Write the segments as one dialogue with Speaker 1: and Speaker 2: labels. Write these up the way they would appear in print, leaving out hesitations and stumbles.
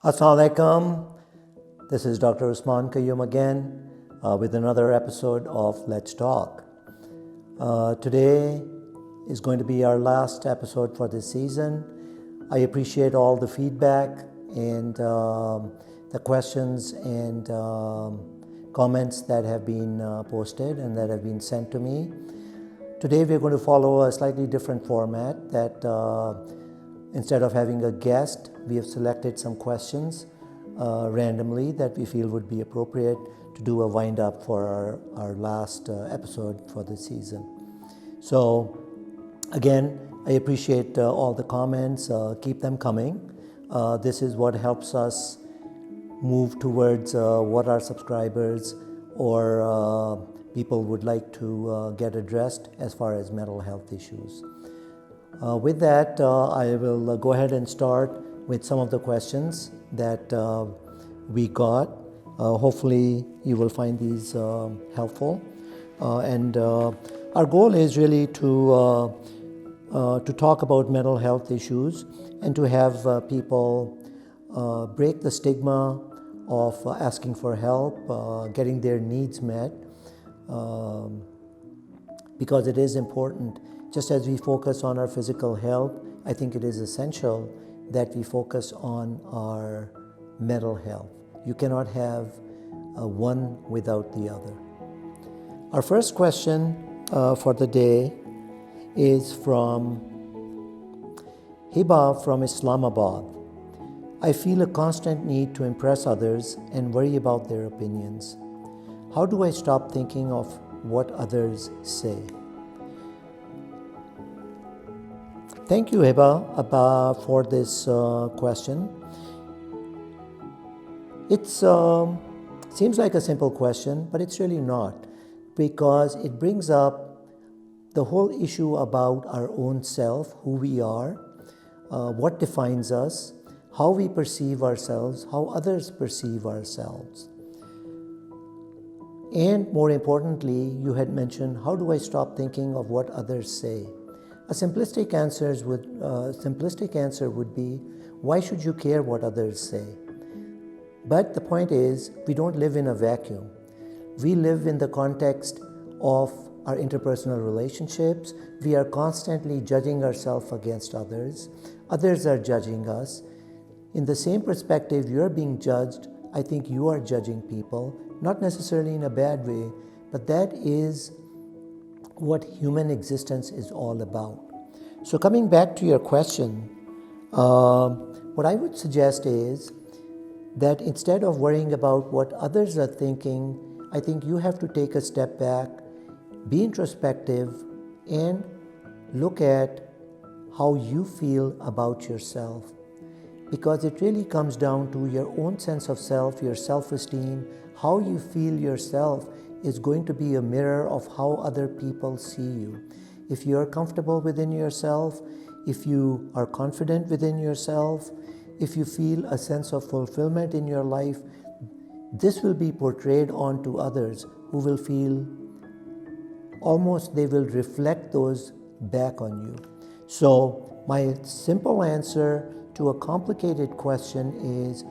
Speaker 1: Assalamu alaikum. This is Dr. Usman Qayyum again with another episode of Let's Talk. Today is going to be our last episode for this season. I appreciate all the feedback and the questions and comments that have been posted and that have been sent to me. Today we're going to follow a slightly different format that instead of having a guest, we have selected some questions randomly that we feel would be appropriate to do a wind-up for our last episode for this season. So again, I appreciate all the comments. Keep them coming. This is what helps us move towards what our subscribers or people would like to get addressed as far as mental health issues. With that, I will go ahead and start with some of the questions that we got. Hopefully you will find these helpful. And our goal is really to talk about mental health issues and to have people break the stigma of asking for help, getting their needs met, because it is important. Just as we focus on our physical health, I think it is essential that we focus on our mental health. You cannot have one without the other. Our first question for the day is from Hiba from Islamabad. I feel a constant need to impress others and worry about their opinions. How do I stop thinking of what others say? Thank you, Hiba, for this question. It seems like a simple question, but it's really not, because it brings up the whole issue about our own self, who we are, what defines us, how we perceive ourselves, how others perceive ourselves. And more importantly, you had mentioned, how do I stop thinking of what others say? A simplistic answer would be, why should you care what others say? But the point is, we don't live in a vacuum. We live in the context of our interpersonal relationships. We are constantly judging ourselves against others. Others are judging us. In the same perspective you're being judged, I think you are judging people, not necessarily in a bad way, but that is what human existence is all about. So coming back to your question, what I would suggest is that instead of worrying about what others are thinking, I think you have to take a step back, be introspective, and look at how you feel about yourself. Because it really comes down to your own sense of self, your self-esteem. How you feel yourself is going to be a mirror of how other people see you. If you are comfortable within yourself, if you are confident within yourself, if you feel a sense of fulfillment in your life, this will be portrayed onto others who will feel almost they will reflect those back on you. So my simple answer to a complicated question is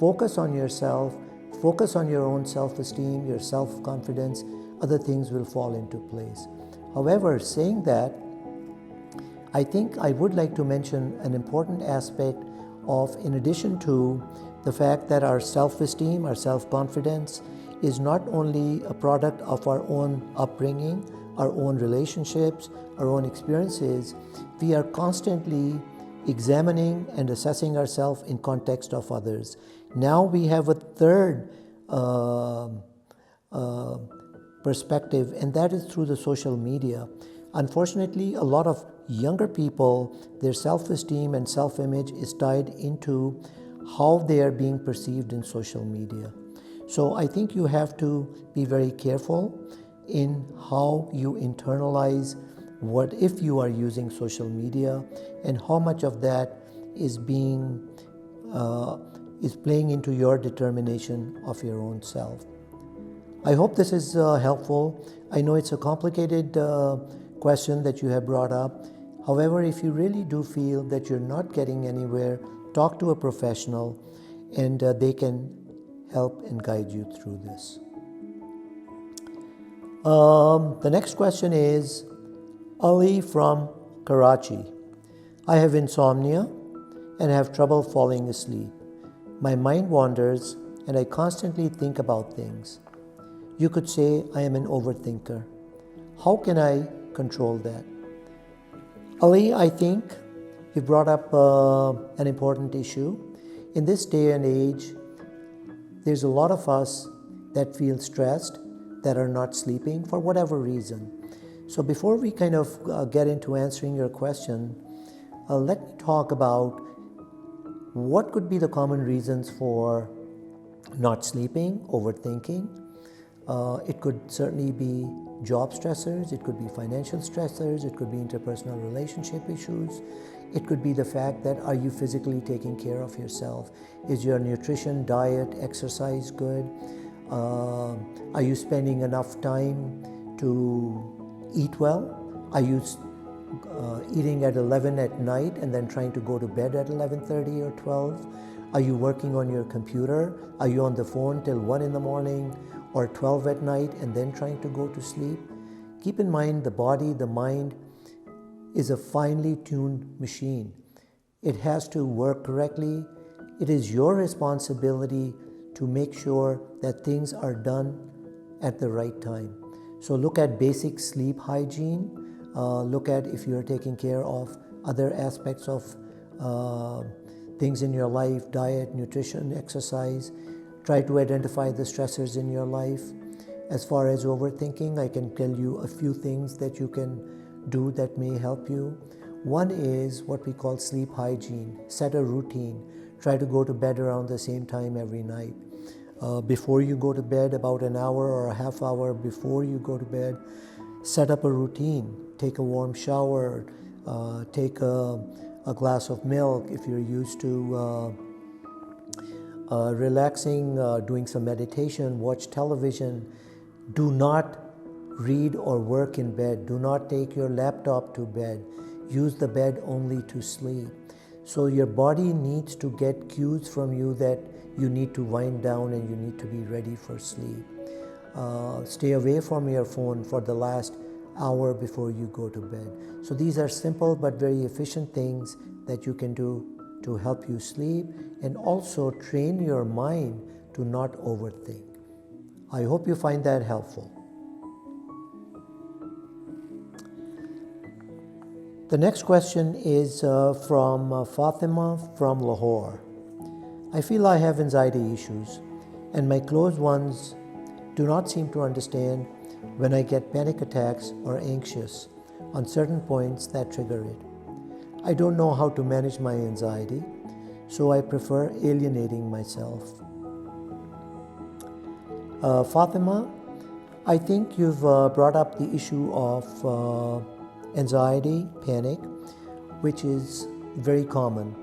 Speaker 1: focus on yourself, focus on your own self-esteem, your self-confidence, other things will fall into place. However, saying that, I think I would like to mention an important aspect of, in addition to the fact that our self-esteem, our self-confidence is not only a product of our own upbringing, our own relationships, our own experiences, we are constantly examining and assessing ourselves in context of others. Now we have a third perspective, and that is through the social media. Unfortunately, a lot of younger people, their self-esteem and self-image is tied into how they are being perceived in social media. So I think you have to be very careful in how you internalize what if you are using social media and how much of that is being is playing into your determination of your own self. I hope this is helpful. I know it's a complicated question that you have brought up. However, if you really do feel that you're not getting anywhere, talk to a professional and they can help and guide you through this. The next question is Ali from Karachi. I have insomnia and have trouble falling asleep. My mind wanders and I constantly think about things. You could say I am an overthinker. How can I control that? Ali, I think you brought up an important issue. In this day and age, there's a lot of us that feel stressed, that are not sleeping for whatever reason. So before we kind of get into answering your question, let me talk about what could be the common reasons for not sleeping, overthinking. It could certainly be job stressors, it could be financial stressors, it could be interpersonal relationship issues. It could be the fact that are you physically taking care of yourself? Is your nutrition, diet, exercise good? Are you spending enough time to eat well? Are you eating at 11 at night and then trying to go to bed at 11:30 or 12? Are you working on your computer? Are you on the phone till 1 in the morning or 12 at night and then trying to go to sleep? Keep in mind the body, the mind is a finely tuned machine. It has to work correctly. It is your responsibility to make sure that things are done at the right time. So look at basic sleep hygiene. Look at if you're taking care of other aspects of things in your life, diet, nutrition, exercise. Try to identify the stressors in your life. As far as overthinking, I can tell you a few things that you can do that may help you. One is what we call sleep hygiene. Set a routine. Try to go to bed around the same time every night. Before you go to bed, about an hour or a half hour before you go to bed, set up a routine. Take a warm shower, take a glass of milk if you're used to relaxing, doing some meditation, watch television. Do not read or work in bed. Do not take your laptop to bed. Use the bed only to sleep. So your body needs to get cues from you that you need to wind down and you need to be ready for sleep. Stay away from your phone for the last hour before you go to bed. So these are simple but very efficient things that you can do to help you sleep and also train your mind to not overthink. I hope you find that helpful. The next question is from Fatima from Lahore. I feel I have anxiety issues and my close ones do not seem to understand when I get panic attacks or anxious on certain points that trigger it. I don't know how to manage my anxiety, so I prefer alienating myself. Fatima, I think you've brought up the issue of anxiety, panic, which is very common.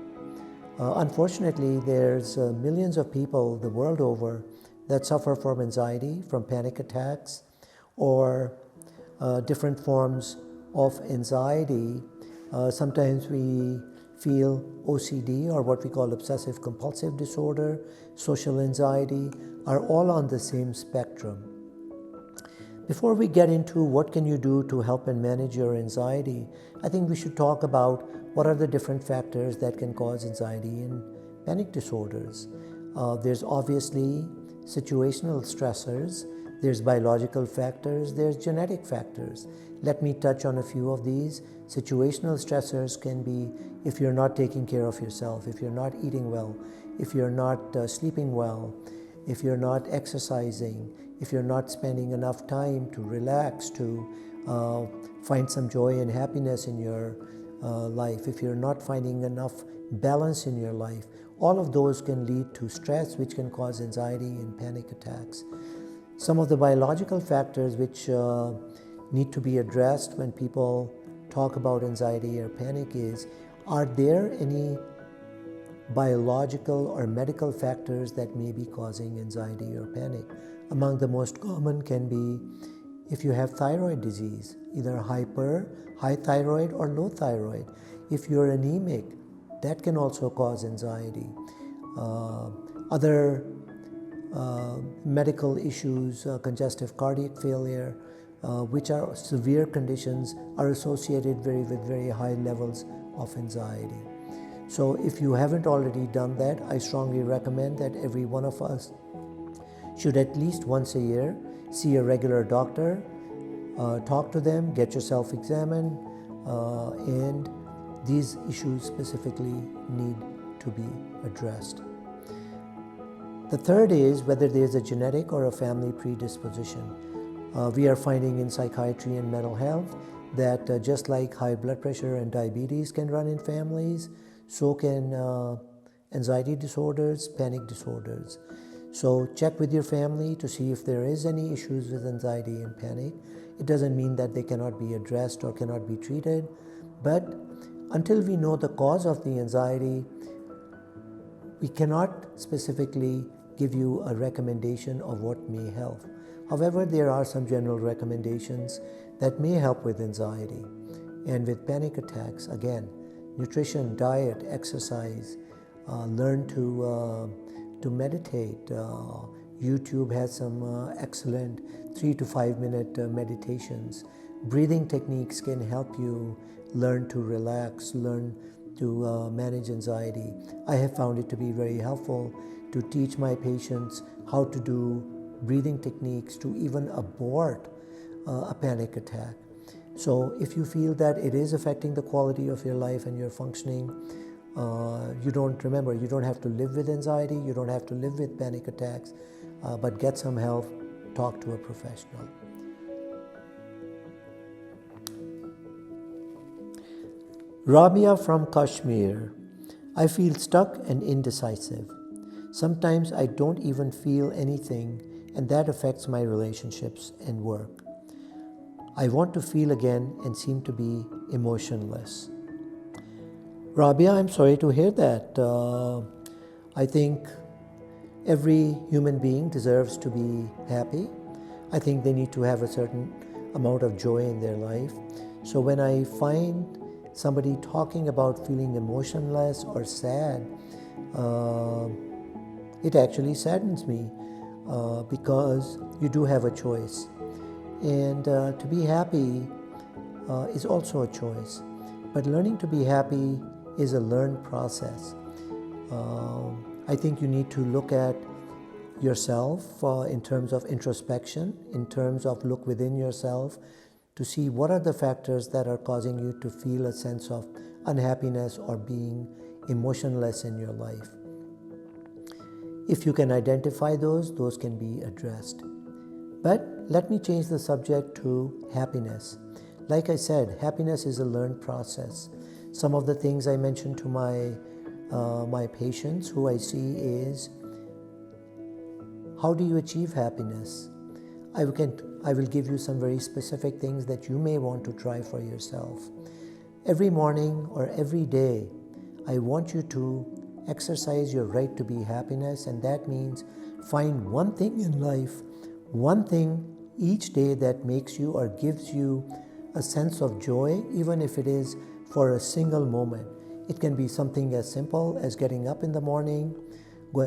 Speaker 1: Unfortunately, there's millions of people the world over that suffer from anxiety, from panic attacks, or different forms of anxiety. Sometimes we feel OCD, or what we call obsessive compulsive disorder, social anxiety, are all on the same spectrum. Before we get into what can you do to help and manage your anxiety, I think we should talk about what are the different factors that can cause anxiety and panic disorders. There's obviously situational stressors, there's biological factors, there's genetic factors. Let me touch on a few of these. Situational stressors can be if you're not taking care of yourself, if you're not eating well, if you're not sleeping well, if you're not exercising, if you're not spending enough time to relax, to find some joy and happiness in your life, if you're not finding enough balance in your life, all of those can lead to stress, which can cause anxiety and panic attacks. Some of the biological factors which need to be addressed when people talk about anxiety or panic is, are there any biological or medical factors that may be causing anxiety or panic? Among the most common can be if you have thyroid disease, either high thyroid or low thyroid. If you're anemic, that can also cause anxiety. other medical issues, congestive cardiac failure, which are severe conditions, are associated with very high levels of anxiety. So if you haven't already done that, I strongly recommend that every one of us should at least once a year see a regular doctor, talk to them, get yourself examined, and these issues specifically need to be addressed. The third is whether there's a genetic or a family predisposition. We are finding in psychiatry and mental health that just like high blood pressure and diabetes can run in families, so can anxiety disorders, panic disorders. So check with your family to see if there is any issues with anxiety and panic. It doesn't mean that they cannot be addressed or cannot be treated, but until we know the cause of the anxiety, we cannot specifically give you a recommendation of what may help. However, there are some general recommendations that may help with anxiety. And with panic attacks, again, nutrition, diet, exercise, learn to meditate. YouTube has some excellent 3 to 5 minute meditations. Breathing techniques can help you learn to relax, learn to manage anxiety. I have found it to be very helpful to teach my patients how to do breathing techniques to even abort a panic attack. So if you feel that it is affecting the quality of your life and your functioning, you don't have to live with anxiety, you don't have to live with panic attacks, but get some help, talk to a professional. Rabia from Kashmir. I feel stuck and indecisive. Sometimes I don't even feel anything, and that affects my relationships and work. I want to feel again and seem to be emotionless. Rabia, I'm sorry to hear that. I think every human being deserves to be happy. I think they need to have a certain amount of joy in their life. So when I find somebody talking about feeling emotionless or sad, it actually saddens me because you do have a choice. And to be happy is also a choice. But learning to be happy is a learned process. I think you need to look at yourself in terms of introspection, in terms of look within yourself to see what are the factors that are causing you to feel a sense of unhappiness or being emotionless in your life. If you can identify those can be addressed. But let me change the subject to happiness. Like I said, happiness is a learned process. Some of the things I mentioned to my patients who I see is, how do you achieve happiness? I will give you some very specific things that you may want to try for yourself. Every morning or every day, I want you to exercise your right to be happiness, and that means find one thing in life, one thing each day that makes you or gives you a sense of joy, even if it is for a single moment. It can be something as simple as getting up in the morning,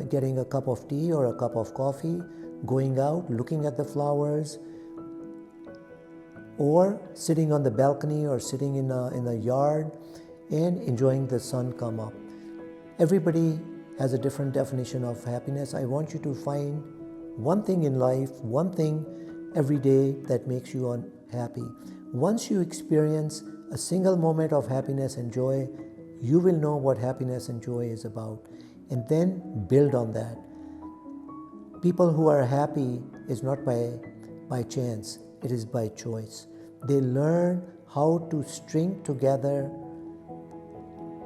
Speaker 1: getting a cup of tea or a cup of coffee, going out, looking at the flowers, or sitting on the balcony or sitting in a yard and enjoying the sun come up. Everybody has a different definition of happiness. I want you to find one thing in life, one thing every day that makes you happy. Once you experience a single moment of happiness and joy, you will know what happiness and joy is about, and then build on that. People who are happy is not by chance, it is by choice. They learn how to string together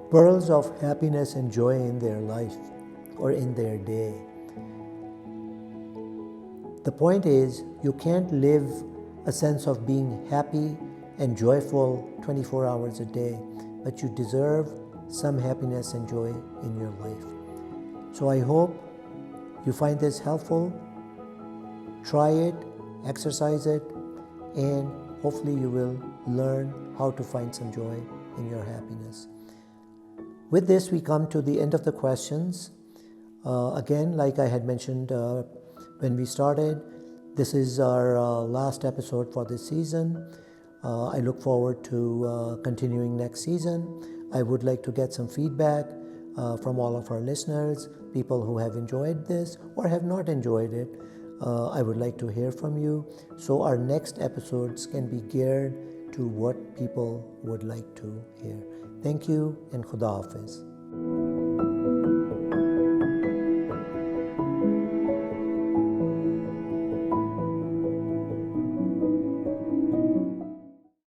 Speaker 1: pearls of happiness and joy in their life or in their day. The point is, you can't live a sense of being happy and joyful 24 hours a day, but you deserve some happiness and joy in your life. So I hope you find this helpful. Try it, exercise it, and hopefully you will learn how to find some joy in your happiness. With this, we come to the end of the questions. Again, like I had mentioned when we started, this is our last episode for this season. I look forward to continuing next season. I would like to get some feedback from all of our listeners, people who have enjoyed this or have not enjoyed it. I would like to hear from you, so our next episodes can be geared to what people would like to hear. Thank you, and Khuda Hafiz.